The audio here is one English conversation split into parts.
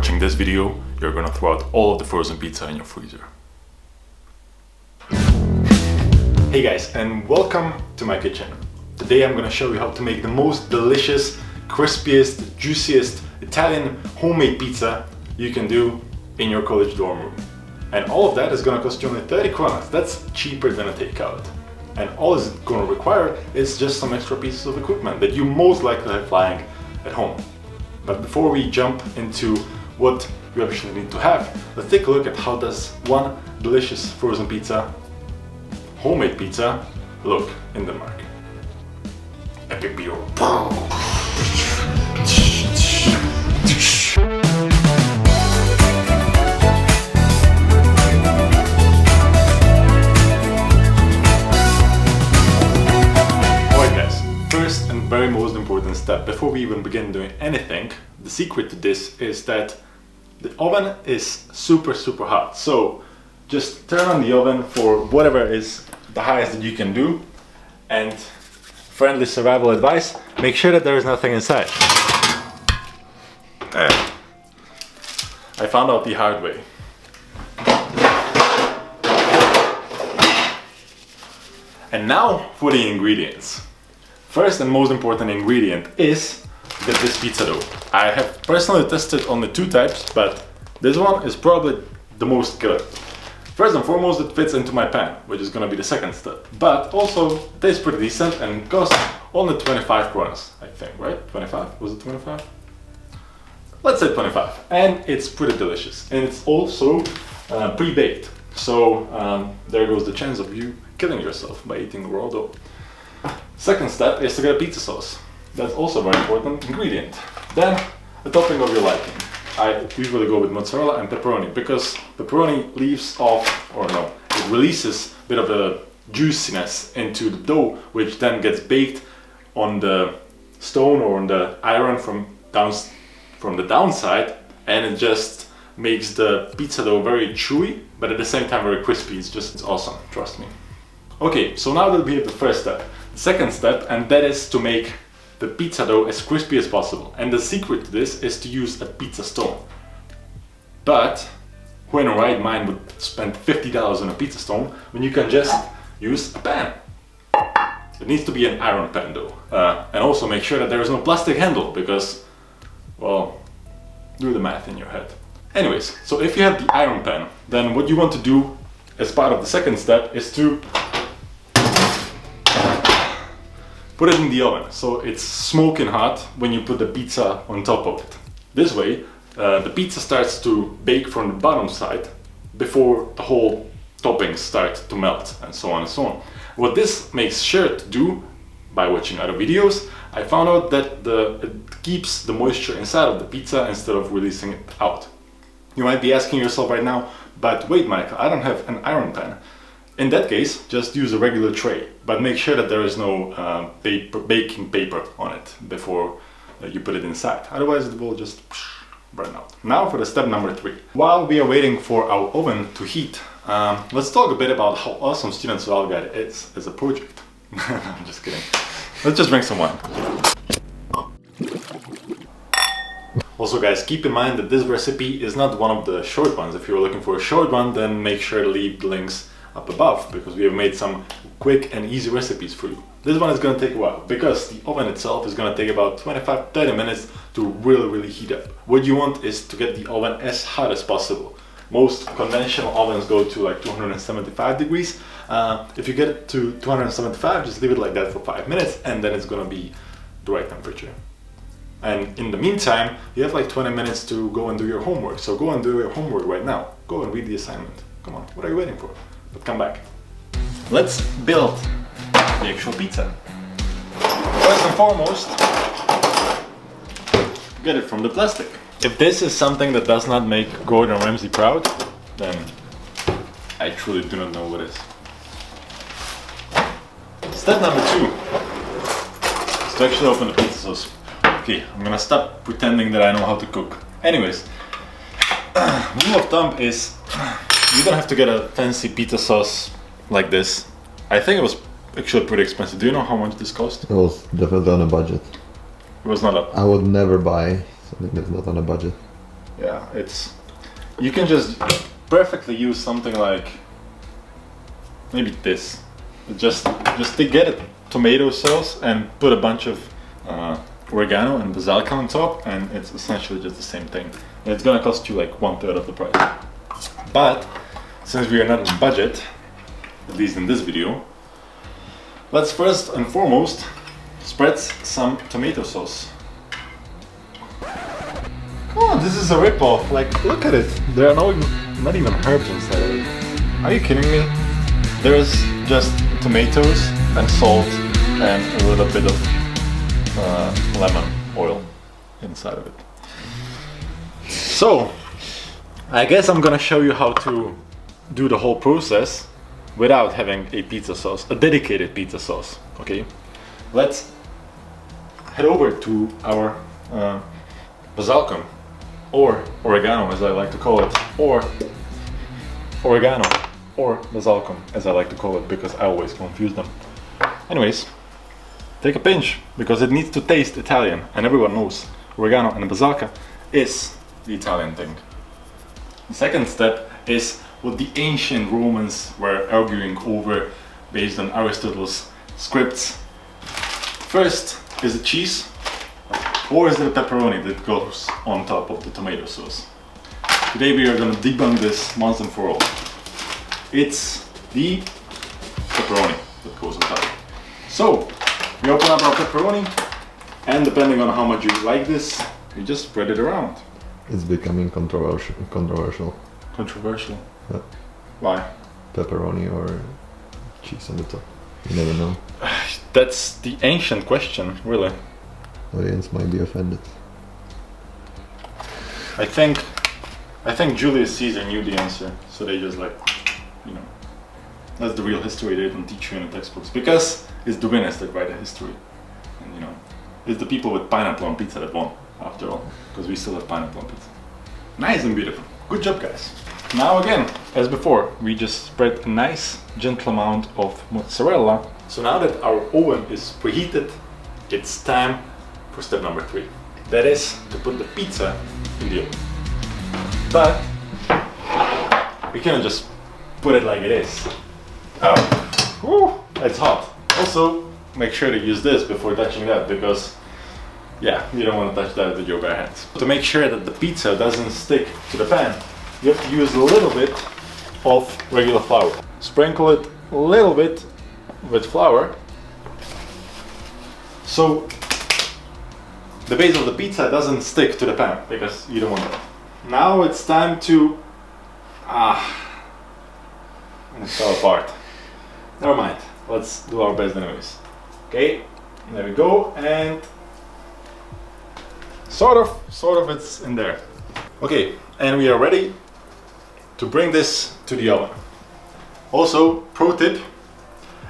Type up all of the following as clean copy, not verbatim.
watching this video, you're gonna throw out all of the frozen pizza in your freezer. Hey guys, and welcome to my kitchen. Today I'm gonna show you how to make the most delicious, crispiest, juiciest Italian homemade pizza you can do in your college dorm room. And all of that is gonna cost you only 30 kronas. That's cheaper than a takeout. And all it's gonna require is just some extra pieces of equipment that you most likely have lying at home. But before we jump into what you actually need to have, let's take a look at how does one delicious frozen pizza, homemade pizza, look in Denmark. Epic B-roll. Very most important step before we even begin doing anything. The secret to this is that the oven is super hot, so just turn on the oven for whatever is the highest that you can do, and friendly survival advice, make sure that there is nothing inside. I found out the hard way. And now for the ingredients. First and most important ingredient is this pizza dough. I have personally tested only two types, but this one is probably the most killer. First and foremost, it fits into my pan, which is gonna be the second step. But also, it tastes pretty decent and costs only 25 kronas, I think, right? 25? Was it 25? Let's say 25. And it's pretty delicious. And it's also pre-baked. So there goes the chance of you killing yourself by eating raw dough. Second step is to get a pizza sauce. That's also a very important ingredient. Then, a topping of your liking. I usually go with mozzarella and pepperoni because pepperoni leaves off, or no, it releases a bit of the juiciness into the dough, which then gets baked on the stone or on the iron from the downside, and it just makes the pizza dough very chewy, but at the same time very crispy. It's awesome, trust me. Okay, so now that we have the first step. Second step, and that is to make the pizza dough as crispy as possible. And the secret to this is to use a pizza stone. But who in a right mind would spend $50 on a pizza stone when you can just use a pan? It needs to be an iron pan though. And also make sure that there is no plastic handle because, well, do the math in your head. Anyways, so if you have the iron pan, then what you want to do as part of the second step is to put it in the oven, so it's smoking hot when you put the pizza on top of it. This way, the pizza starts to bake from the bottom side before the whole toppings start to melt, and so on and so on. What this makes sure to do, by watching other videos, I found out that it keeps the moisture inside of the pizza instead of releasing it out. You might be asking yourself right now, but wait Michael, I don't have an iron pan. In that case, just use a regular tray, but make sure that there is no baking paper on it before you put it inside. Otherwise it will just burn out. Now for the step number 3. While we are waiting for our oven to heat, let's talk a bit about how awesome Student Survival Guide is as a project. I'm just kidding. Let's just drink some wine. Also guys, keep in mind that this recipe is not one of the short ones. If you're looking for a short one, then make sure to leave the links up above, because we have made some quick and easy recipes for you. This one is going to take a while because the oven itself is going to take about 25-30 minutes to really heat up. What you want is to get the oven as hot as possible. Most conventional ovens go to like 275 degrees. If you get it to 275, just leave it like that for 5 minutes and then it's going to be the right temperature. And in the meantime, you have like 20 minutes to go and do your homework. So go and do your homework right now. Go and read the assignment. Come on, what are you waiting for? But come back. Let's build the actual pizza. First and foremost, get it from the plastic. If this is something that does not make Gordon Ramsay proud, then I truly do not know what is. Step number 2 is to actually open the pizza sauce. Okay, I'm gonna stop pretending that I know how to cook. Anyways, rule of thumb is you don't have to get a fancy pizza sauce like this. I think it was actually pretty expensive. Do you know how much this cost? It was definitely on a budget. It was not a... I would never buy something that's not on a budget. Yeah, you can just perfectly use something like maybe this. Just to get it tomato sauce and put a bunch of oregano and basilika on top, and it's essentially just the same thing. And it's gonna cost you like 1/3 of the price. But since we are not on budget, at least in this video, let's first and foremost spread some tomato sauce. Oh, this is a ripoff. Like, look at it. There are not even herbs inside of it. Are you kidding me? There's just tomatoes and salt and a little bit of lemon oil inside of it. So, I guess I'm gonna show you how to do the whole process without having a pizza sauce, a dedicated pizza sauce. Okay, let's head over to our basilcum, or oregano as I like to call it, or oregano, or basilcum as I like to call it, because I always confuse them. Anyways, take a pinch, because it needs to taste Italian, and everyone knows oregano and basilika is the Italian thing. The second step is what the ancient Romans were arguing over based on Aristotle's scripts. First, is it cheese, or is it a pepperoni that goes on top of the tomato sauce? Today we are going to debunk this once and for all. It's the pepperoni that goes on top. So, we open up our pepperoni, and depending on how much you like this, you just spread it around. It's becoming controversial. Controversial? Yeah. Why? Pepperoni or cheese on the top. You never know. That's the ancient question, really. Audience might be offended. I think Julius Caesar knew the answer, so they just like, you know, that's the real history they don't teach you in the textbooks, because it's the winners that write the history, and you know, it's the people with pineapple on pizza that won, after all, because we still have pineapple on pizza. Nice and beautiful. Good job, guys. Now again, as before, we just spread a nice, gentle amount of mozzarella. So now that our oven is preheated, it's time for step number 3. That is to put the pizza in the oven. But we cannot just put it like it is. Oh, whew, it's hot. Also, make sure to use this before touching that, because yeah, you don't want to touch that with your bare hands. To make sure that the pizza doesn't stick to the pan, you have to use a little bit of regular flour. Sprinkle it a little bit with flour, so the base of the pizza doesn't stick to the pan, because you don't want that. Now it's time to... it fell apart. Never mind, let's do our best anyways. Okay, there we go, and sort of it's in there. Okay, and we are ready to bring this to the oven. Also, pro tip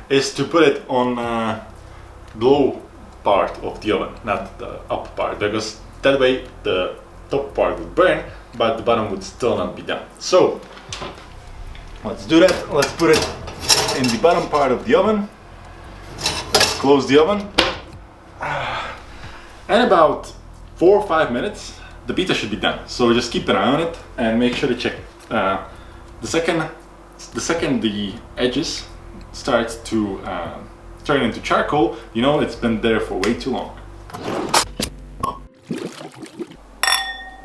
is to put it on the low part of the oven, not the up part, because that way the top part would burn, but the bottom would still not be done. So, let's do that. Let's put it in the bottom part of the oven. Let's close the oven. And about 4 or 5 minutes, the pizza should be done. So just keep an eye on it and make sure to check the second the edges start to turn into charcoal, you know it's been there for way too long.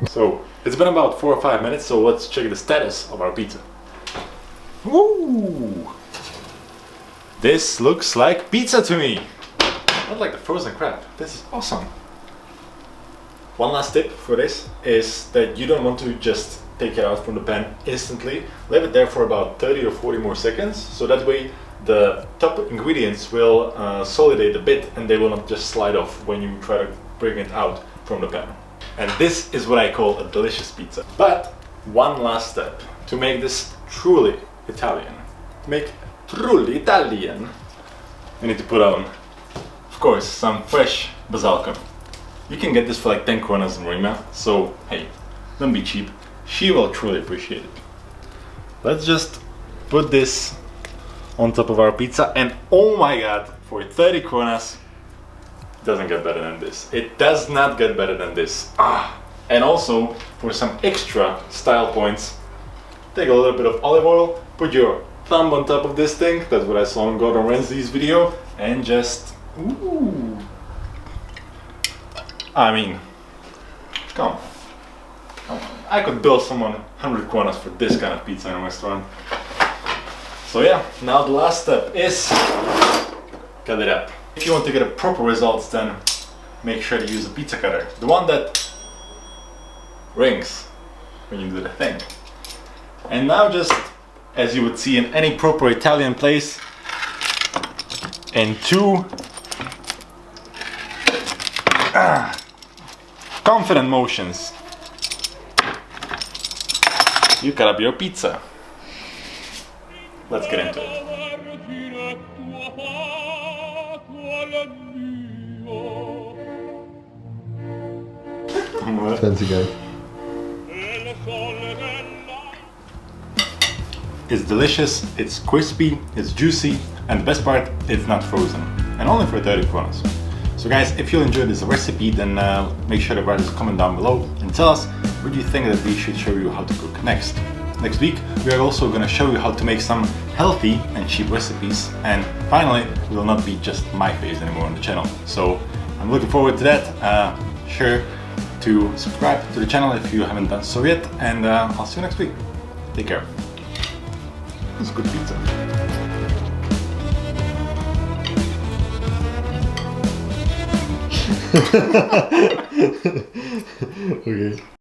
So it's been about 4 or 5 minutes, so let's check the status of our pizza. Woo! This looks like pizza to me! Not like the frozen crab. This is awesome. One last tip for this is that you don't want to just take it out from the pan instantly. Leave it there for about 30 or 40 more seconds, so that way the top ingredients will solidate a bit and they will not just slide off when you try to bring it out from the pan. And this is what I call a delicious pizza. But one last step to make this truly Italian. To make truly Italian, you need to put on, of course, some fresh basilika. You can get this for like 10 kronas in Rima, so hey, don't be cheap. She will truly appreciate it. Let's just put this on top of our pizza, and oh my god, for 30 kronas, it doesn't get better than this. It does not get better than this. And also, for some extra style points, take a little bit of olive oil, put your thumb on top of this thing, that's what I saw in Gordon Ramsay's video, and just, ooh. I mean, come on. Come on. I could bill someone 100 kronas for this kind of pizza in a restaurant. So yeah, now the last step is cut it up. If you want to get a proper results, then make sure to use a pizza cutter. The one that rings when you do the thing. And now just, as you would see in any proper Italian place, in two confident motions, you cut up your pizza. Let's get into it. Fancy guy. It's delicious, it's crispy, it's juicy, and the best part, it's not frozen. And only for 30 kronas. So guys, if you enjoyed this recipe, then make sure to write us a comment down below and tell us what do you think that we should show you how to cook next. Next week, we are also going to show you how to make some healthy and cheap recipes. And finally, it will not be just my face anymore on the channel. So I'm looking forward to that. Sure to subscribe to the channel if you haven't done so yet. And I'll see you next week. Take care. It's good pizza. Okay.